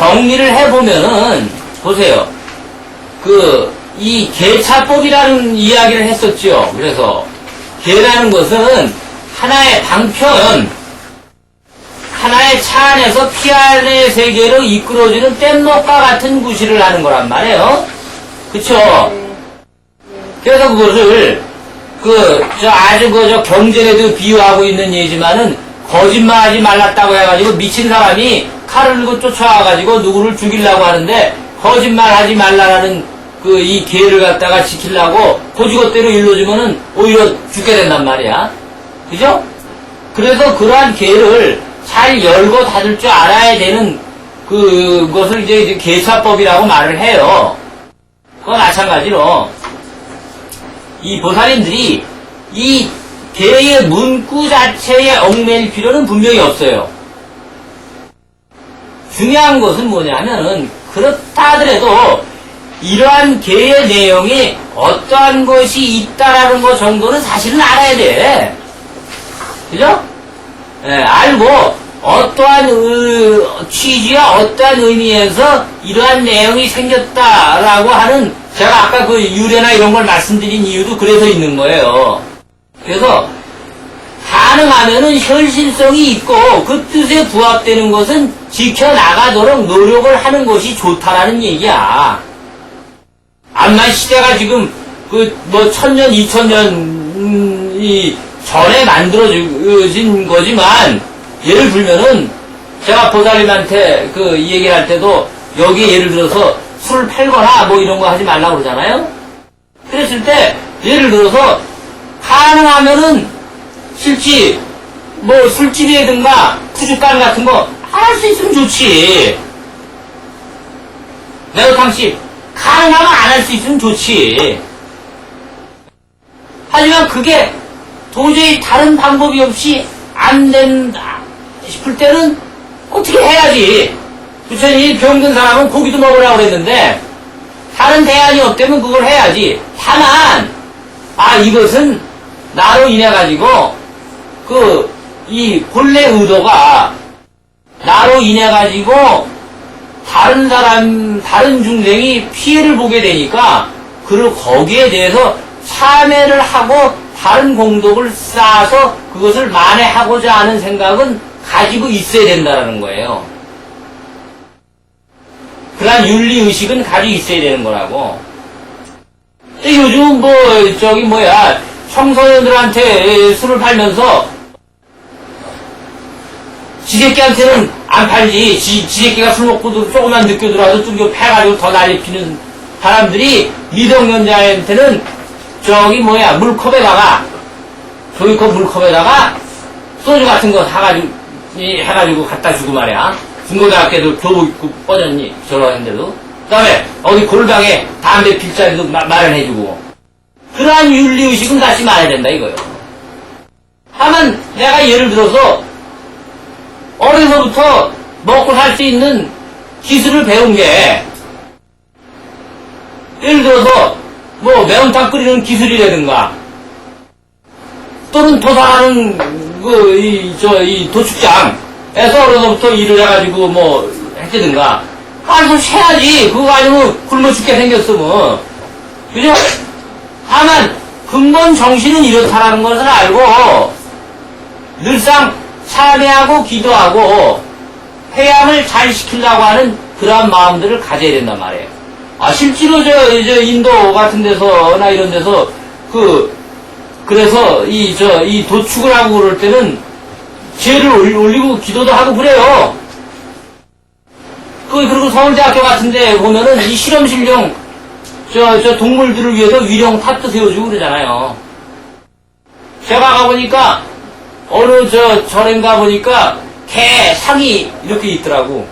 정리를 해보면은, 보세요. 이 계차법이라는 이야기를 했었죠. 그래서, 계라는 것은 하나의 방편, 하나의 차 안에서 피 안의 세계로 이끌어주는 뗏목과 같은 구실을 하는 거란 말이에요. 그쵸? 그래서 그것을, 경전에도 비유하고 있는 예지만은, 거짓말하지 말랐다고 해가지고 미친 사람이 칼을 들고 쫓아와가지고 누구를 죽이려고 하는데, 거짓말하지 말라라는 이 계를 갖다가 지키려고 고지것대로 일러주면은 오히려 죽게 된단 말이야. 그죠? 그래서 그러한 계를 잘 열고 닫을 줄 알아야 되는 그것을 이제 계차법이라고 말을 해요. 그거 마찬가지로 이 보살님들이 이 계의 문구 자체에 얽매일 필요는 분명히 없어요. 중요한 것은 뭐냐면은 그렇다 하더라도 이러한 계의 내용이 어떠한 것이 있다라는 것 정도는 사실은 알아야 돼. 그죠? 예, 알고 어떠한 취지와 어떠한 의미에서 이러한 내용이 생겼다라고 하는 제가 아까 그 유래나 이런 걸 말씀드린 이유도 그래서 있는 거예요. 그래서 가능하면은 현실성이 있고 그 뜻에 부합되는 것은 지켜나가도록 노력을 하는 것이 좋다라는 얘기야. 암만 시대가 지금 1000년, 2000년 전에 만들어진 거지만 예를 들면은 제가 보살님한테 이 얘기를 할 때도 여기 예를 들어서 술을 팔거나 뭐 이런 거 하지 말라고 그러잖아요. 그랬을 때 예를 들어서 가능하면은 실지 뭐 술집이라든가 푸주간 같은 거 할 수 있으면 좋지. 매운탕집 가능하면 안 할 수 있으면 좋지. 하지만 그게 도저히 다른 방법이 없이 안 된다 싶을 때는 어떻게 해야지. 부처님이 병든 사람은 고기도 먹으라고 그랬는데 다른 대안이 없다면 그걸 해야지. 다만 이것은 나로 인해 가지고 이 본래 의도가 나로 인해 가지고 다른 중생이 피해를 보게 되니까 그리고 거기에 대해서 참회를 하고 다른 공덕을 쌓아서 그것을 만회하고자 하는 생각은 가지고 있어야 된다는 거예요. 그러한 윤리의식은 가지고 있어야 되는 거라고. 근데 요즘 청소년들한테 술을 팔면서 지새끼한테는 안 팔지. 지새끼가 술 먹고 조금만 늦게 들어와서 좀 패가지고 더 난리 피는 사람들이 미성년자한테는 물컵에다가 종이컵 물컵에다가 소주 같은 거 해가지고 갖다 주고 말이야. 중고등학교도 교복 입고 뻗었니 저러는데도. 그 다음에 어디 골방에 담배 필 자리도 마련해주고. 그러한 윤리의식은 갖지 말아야 된다 이거예요. 다만 내가 예를 들어서 어려서부터 먹고 살 수 있는 기술을 배운 게 예를 들어서 매운탕 끓이는 기술이라든가 또는 도살하는 이 도축장에서 어려서부터 일을 해가지고 했다든가 그래서 쉬어야지. 그거 아니면 굶어 죽게 생겼어 뭐. 그죠? 다만 근본 정신은 이렇다라는 것을 알고 늘상 참회하고 기도하고 회양을 잘 시키려고 하는 그러한 마음들을 가져야 된단 말이에요. 실제로 인도 같은 데서나 이런 데서 그래서 이 도축을 하고 그럴 때는 죄를 올리고 기도도 하고 그래요. 그리고 서울대학교 같은 데 보면은 이 실험실용 동물들을 위해서 위령 탑도 세워주고 그러잖아요. 제가 가보니까 어느 절에 가보니까 개 상이 이렇게 있더라고.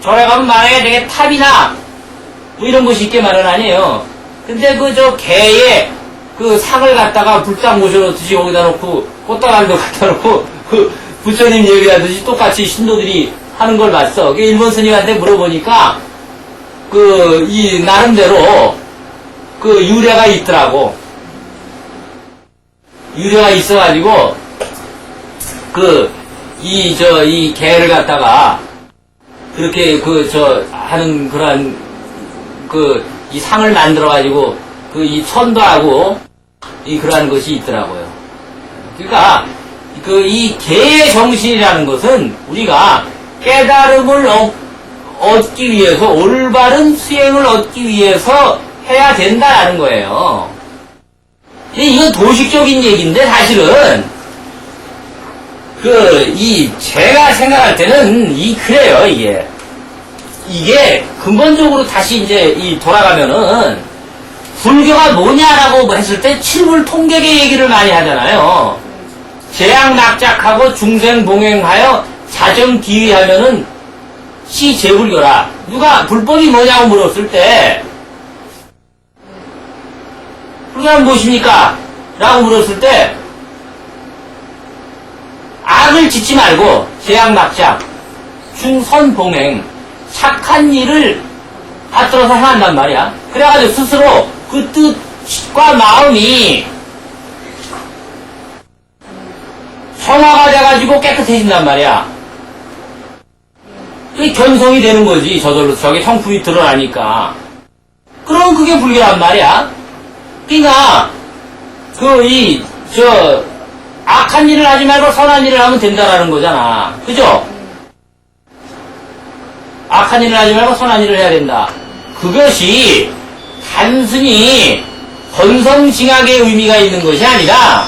절에 가면 만약에 되게 탑이나 이런 것이 있게 마련 아니에요. 근데 개의 상을 갖다가 불딱 모셔놓듯이 거기다 놓고 꽃다발도 갖다 놓고 부처님 얘기하듯이 똑같이 신도들이 하는 걸 봤어. 일본 스님한테 물어보니까 이 나름대로 유래가 있더라고. 유래가 있어가지고 이 개를 갖다가 그렇게 하는 그런 이 상을 만들어가지고 이 천도하고 그러한 것이 있더라고요. 그러니까 이 개의 정신이라는 것은 우리가 깨달음을 얻기 위해서 올바른 수행을 얻기 위해서 해야 된다라는 거예요. 근데 이건 도식적인 얘기인데 사실은 제가 생각할 때는 그래요. 이게 근본적으로 다시 이제 돌아가면은 불교가 뭐냐라고 했을 때 칠불통객의 얘기를 많이 하잖아요. 재앙낙작하고 중생봉행하여 자정기위하면은 시제불교라. 누가 불법이 뭐냐고 물었을 때 불교는 무엇입니까? 라고 물었을 때 악을 짓지 말고 재앙낙작 중선봉행 착한 일을 받들어서 행한단 말이야. 그래가지고 스스로 그 뜻과 마음이 성화가 돼가지고 깨끗해진단 말이야. 그게 견성이 되는 거지. 저절로 저게 성품이 드러나니까. 그럼 그게 불교란 말이야. 그러니까 악한 일을 하지 말고 선한 일을 하면 된다라는 거잖아. 그죠? 악한 일을 하지 말고 선한 일을 해야 된다. 그것이 단순히 건성징악의 의미가 있는 것이 아니라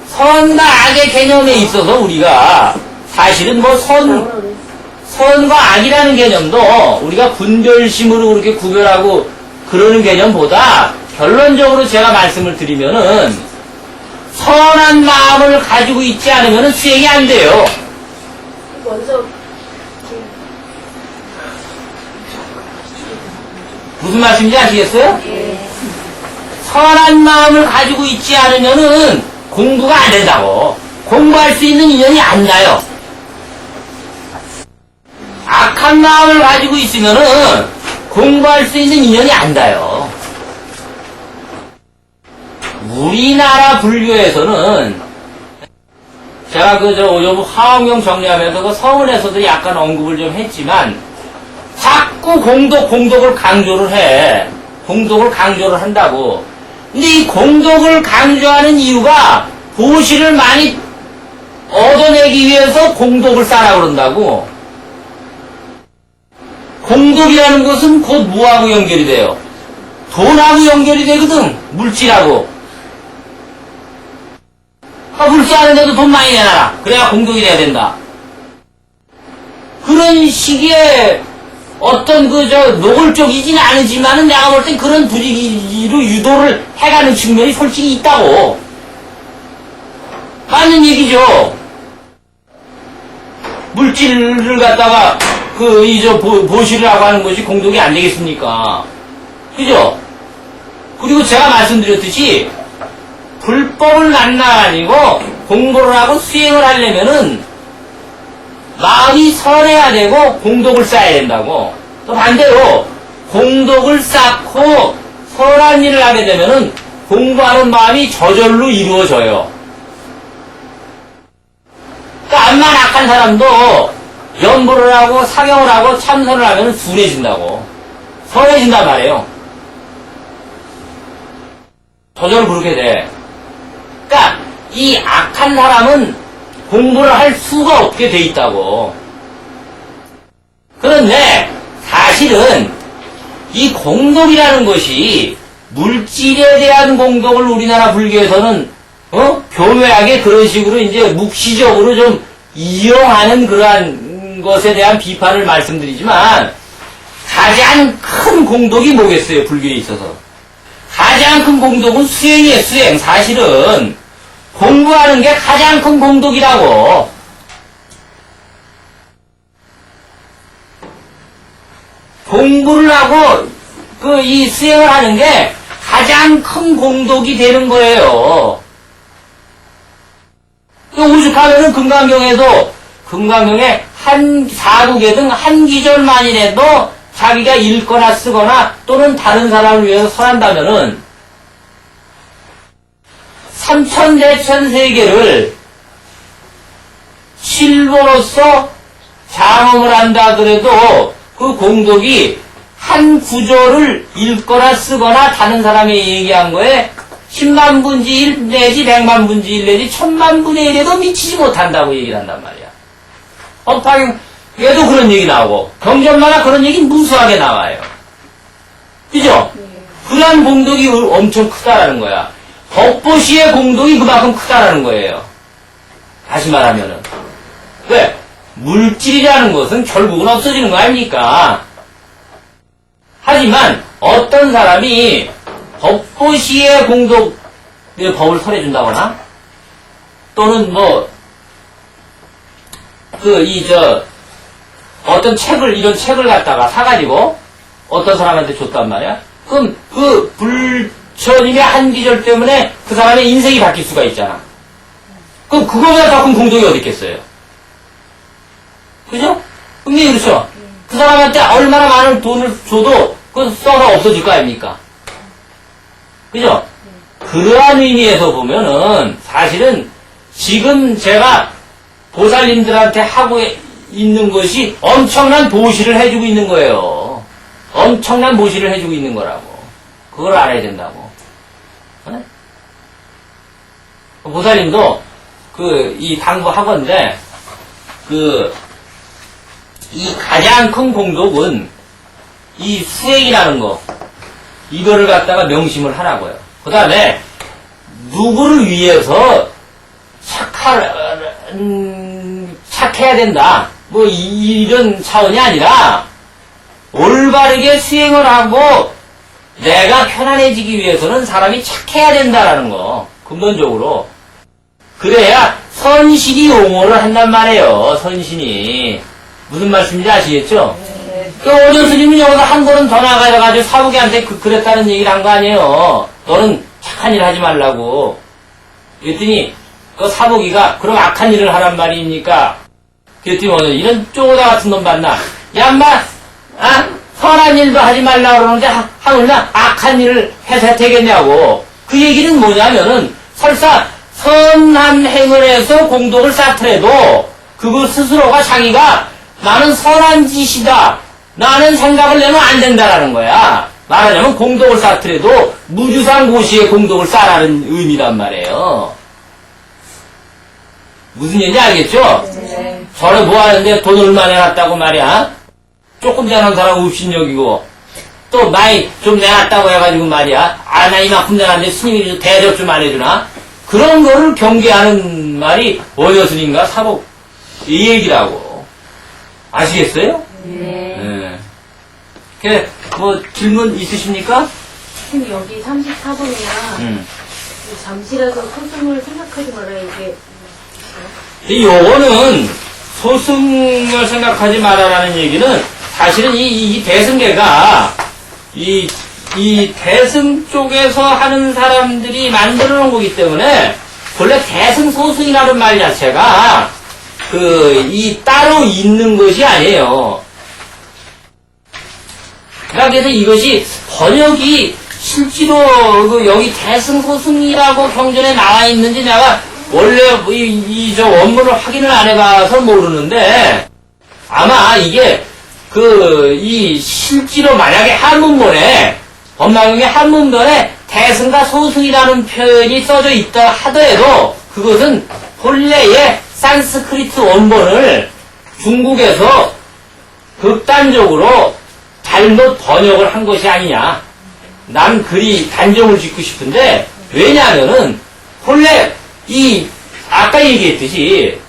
선과 악의 개념에 있어서 우리가 사실은 선과 악이라는 개념도 우리가 분별심으로 그렇게 구별하고 그러는 개념보다 결론적으로 제가 말씀을 드리면은 선한 마음을 가지고 있지 않으면 수행이 안 돼요. 무슨 말씀인지 아시겠어요? 선한 마음을 가지고 있지 않으면은 공부가 안 된다고. 공부할 수 있는 인연이 안 나요. 악한 마음을 가지고 있으면은 공부할 수 있는 인연이 안 나요. 우리나라 불교에서는 제가 화엄경 정리하면서 서문에서도 약간 언급을 좀 했지만 자꾸 공덕을 강조를 해. 공덕을 강조를 한다고. 근데 이 공덕을 강조하는 이유가 보시를 많이 얻어내기 위해서 공덕을 쌓으라고 그런다고. 공덕이라는 것은 곧 뭐하고 연결이 돼요? 돈하고 연결이 되거든. 물질하고. 물 쌓는데도 돈 많이 내놔라. 그래야 공덕이 돼야 된다. 그런 식의 어떤 노골적이진 않으지만은 내가 볼 땐 그런 분위기로 유도를 해가는 측면이 솔직히 있다고. 맞는 얘기죠. 물질을 갖다가 보시를 하고 하는 것이 공덕이 안 되겠습니까? 그죠? 그리고 제가 말씀드렸듯이 불법을 만나가지고 공부를 하고 수행을 하려면은 마음이 선해야 되고 공덕을 쌓아야 된다고. 또 반대로 공덕을 쌓고 선한 일을 하게 되면은 공부하는 마음이 저절로 이루어져요. 그러니까 암만 악한 사람도 연보를 하고 사경을 하고 참선을 하면 순해진다고. 선해진단 말이에요. 저절로 그렇게 돼. 그러니까 이 악한 사람은 공부를 할 수가 없게 돼 있다고. 그런데 사실은 이 공덕이라는 것이 물질에 대한 공덕을 우리나라 불교에서는 교묘하게 그런 식으로 이제 묵시적으로 좀 이용하는 그러한 것에 대한 비판을 말씀드리지만 가장 큰 공덕이 뭐겠어요? 불교에 있어서. 가장 큰 공덕은 수행이에요. 수행. 사실은 공부하는 게 가장 큰 공덕이라고. 공부를 하고 이 수행을 하는 게 가장 큰 공덕이 되는 거예요. 오죽하면은 금강경에 한 사국에 등 한 기절만이라도 자기가 읽거나 쓰거나 또는 다른 사람을 위해서 설한다면은 삼천대천 세계를 실보로서 장엄을 한다 그래도 그 공덕이 한 구조를 읽거나 쓰거나 다른 사람이 얘기한 거에 10만 분지 1 내지 100만 분지 1 내지 1000만 분의 1에도 미치지 못한다고 얘기를 한단 말이야. 얘도 그런 얘기 나오고 경전마다 그런 얘기 무수하게 나와요. 그죠? 그런 공덕이 엄청 크다라는 거야. 법보시의 공덕이 그만큼 크다라는 거예요. 다시 말하면은. 왜? 물질이라는 것은 결국은 없어지는 거 아닙니까? 하지만 어떤 사람이 법보시의 공덕, 법을 설해준다거나 또는 어떤 이런 책을 갖다가 사가지고 어떤 사람한테 줬단 말이야? 그럼 그 불처님의 한 기절 때문에 그 사람의 인생이 바뀔 수가 있잖아. 그럼 그거보다 더 큰 공덕이 어디 있겠어요? 그죠? 분명히 그렇죠? 그 사람한테 얼마나 많은 돈을 줘도 그거 써서 없어질 거 아닙니까? 그죠? 그러한 의미에서 보면은 사실은 지금 제가 보살님들한테 하고 있는 것이 엄청난 보시를 해주고 있는 거예요. 엄청난 보시를 해주고 있는 거라고. 그걸 알아야 된다고. 네? 보살님도 이 당부 학원인데 이 가장 큰 공덕은 이 수행이라는 거 이거를 갖다가 명심을 하라고요. 그 다음에 누구를 위해서 착해야 된다. 이런 차원이 아니라 올바르게 수행을 하고 내가 편안해지기 위해서는 사람이 착해야 된다라는 거. 근본적으로. 그래야 선신이 옹호를 한단 말이에요. 선신이. 무슨 말씀인지 아시겠죠? 오전 스님은 여기서 한 걸음 더 나가가지고 사부기한테 그랬다는 얘기를 한 거 아니에요. 너는 착한 일 하지 말라고. 그랬더니 그 사부기가 그럼 악한 일을 하란 말입니까? 그랬더니 오늘 이런 쪼다 같은 놈 봤나? 야, 인마, 선한 일도 하지 말라고 그러는데 하물며 악한 일을 해서 되겠냐고. 그 얘기는 뭐냐면은 설사 선한 행을 해서 공덕을 쌓더라도 그거 스스로가 자기가 나는 선한 짓이다. 나는 생각을 내면 안 된다라는 거야. 말하자면 공덕을 쌓더라도 무주상 고시에 공덕을 쌓라는 의미란 말이에요. 무슨 얘기인지 알겠죠? 네. 저래 뭐 하는데 돈 얼마 내놨다고 말이야? 조금 잘한 사람 up신여기고 또 많이 좀 내놨다고 해가지고 말이야. 나 이만큼 내놨는데 스님이 대접 좀 안 해주나? 그런 거를 경계하는 말이 원효스님과 사복 이 얘기라고. 아시겠어요? 네. 네. 질문 있으십니까? 선생님 여기 34번이나 잠시라도 소승을 생각하지 말아야 이게 요거는 소승을 생각하지 말아라는 얘기는 사실은 이 대승계가 이 대승 쪽에서 하는 사람들이 만들어 놓은 거기 때문에 원래 대승 소승이라는 말 자체가 따로 있는 것이 아니에요. 그래서 이것이 번역이 실제로 여기 대승 소승이라고 경전에 나와 있는지 내가 원래 저 원문을 확인을 안 해봐서 모르는데 아마 이게 실제로 만약에 한문본에 법망경의 한문본에 대승과 소승이라는 표현이 써져 있다 하더라도 그것은 본래의 산스크리트 원본을 중국에서 극단적으로 잘못 번역을 한 것이 아니냐. 난 그리 단정을 짓고 싶은데 왜냐하면은 본래 아까 얘기했듯이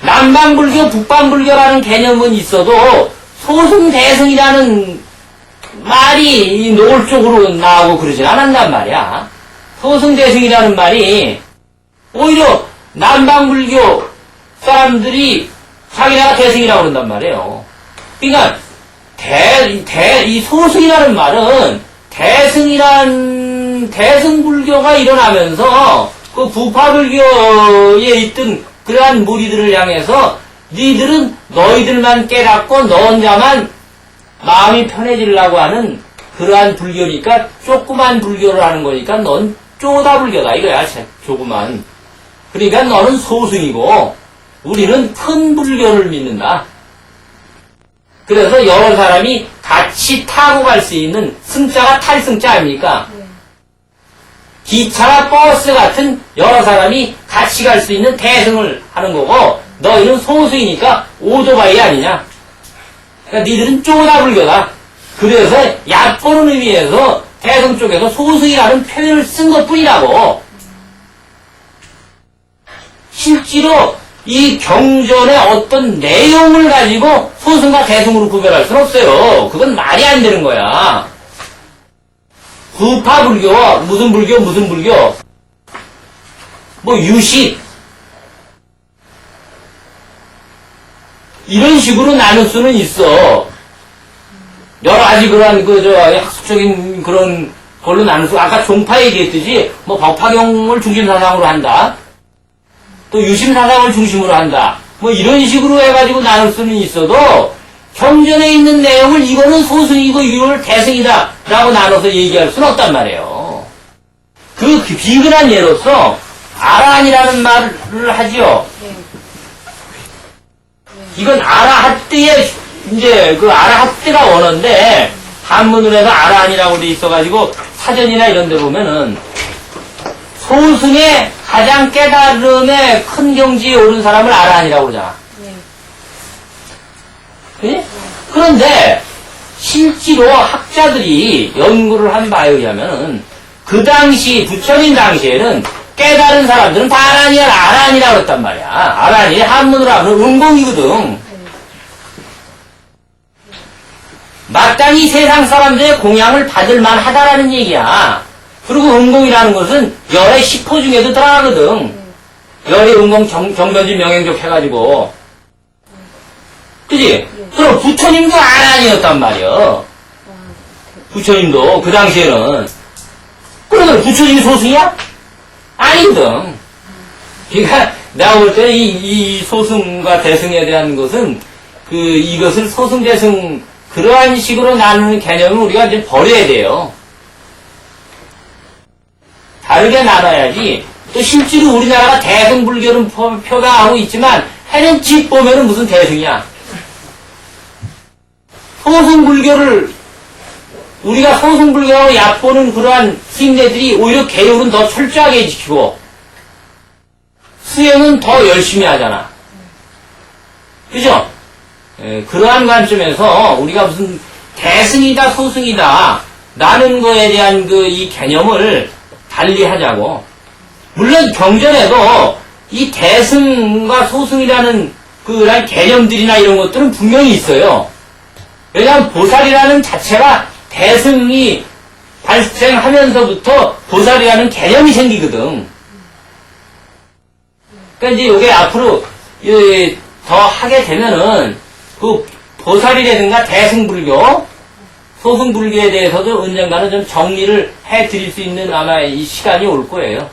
남방불교, 북방불교라는 개념은 있어도 소승대승이라는 말이 노골적으로 나오고 그러진 않았단 말이야. 소승대승이라는 말이 오히려 남방불교 사람들이 자기네가 대승이라고 그런단 말이에요. 그러니까 이 소승이라는 말은 대승불교가 일어나면서 그 부파불교에 있던 그러한 무리들을 향해서 너희들은 너희들만 깨닫고 너 혼자만 마음이 편해지려고 하는 그러한 불교니까 조그만 불교를 하는 거니까 넌 쪼다 불교다 이거야. 조그만. 그러니까 너는 소승이고 우리는 큰 불교를 믿는다. 그래서 여러 사람이 같이 타고 갈 수 있는 승자가 탈승자 아닙니까? 네. 기차나 버스 같은 여러 사람이 같이 갈 수 있는 대승을 하는 거고 너희는 소수이니까 오토바이 아니냐? 그러니까 니들은 쪼다 불교다. 그래서 얕보는 의미에서 대승 쪽에서 소수이라는 표현을 쓴 것뿐이라고. 실제로 이 경전의 어떤 내용을 가지고 소승과 대승으로 구별할 수는 없어요. 그건 말이 안 되는 거야. 부파 불교와 무슨 불교 뭐 유식 이런 식으로 나눌 수는 있어. 여러 가지 그런 학술적인 그런 걸로 나눌 수. 아까 종파 얘기했듯이 뭐 법화경을 중심 사상으로 한다. 또 유심 사상을 중심으로 한다. 뭐 이런 식으로 해가지고 나눌 수는 있어도 경전에 있는 내용을 이거는 소승이고 이거는 대승이다 라고 나눠서 얘기할 수는 없단 말이에요. 그 비근한 예로서 아라한이라는 말을 하지요. 네. 이건 아라핫대의 이제 그 아라핫대가 원어인데 한문으로 해서 아라한이라고 돼 있어가지고 사전이나 이런 데 보면은 소승의 가장 깨달음의 큰 경지에 오른 사람을 아라한이라고 그러잖아. 네. 그지? 그런데 실제로 학자들이 연구를 한 바에 의하면은 그 당시 부처님 당시에는 깨달은 사람들은 다 아라한이라고 그랬단 말이야. 아라한이 한문으로 하면 은공이거든. 마땅히 세상 사람들의 공양을 받을 만하다라는 얘기야. 그리고 은공이라는 것은 열의 10호 중에도 들어가거든. 열의 은공 정변지 명행적 해가지고. 그지? 그럼 부처님도 아라한이었단 말이야. 부처님도 그 당시에는. 그러면 부처님이 소승이야? 아니거든. 그러니까 내가 볼 때 이 소승과 대승에 대한 것은 이것을 소승 대승 그러한 식으로 나누는 개념을 우리가 이제 버려야 돼요. 다르게 나눠야지. 또 실제로 우리나라가 대승 불교는 표방하고 있지만 해는 집 보면은 무슨 대승이야. 소승 불교를 우리가 소승 불교하고 얕보는 그러한 스님네들이 오히려 계율은 더 철저하게 지키고 수행은 더 열심히 하잖아. 그죠? 그러한 관점에서 우리가 무슨 대승이다 소승이다 라는 거에 대한 이 개념을 달리 하자고. 물론 경전에도 이 대승과 소승이라는 그런 개념들이나 이런 것들은 분명히 있어요. 왜냐하면 보살이라는 자체가 대승이 발생하면서부터 보살이라는 개념이 생기거든. 그러니까 이제 이게 앞으로 더 하게 되면은 그 보살이라든가 대승불교, 소승불교에 대해서도 언젠가는 좀 정리를 해 드릴 수 있는 아마 이 시간이 올 거예요.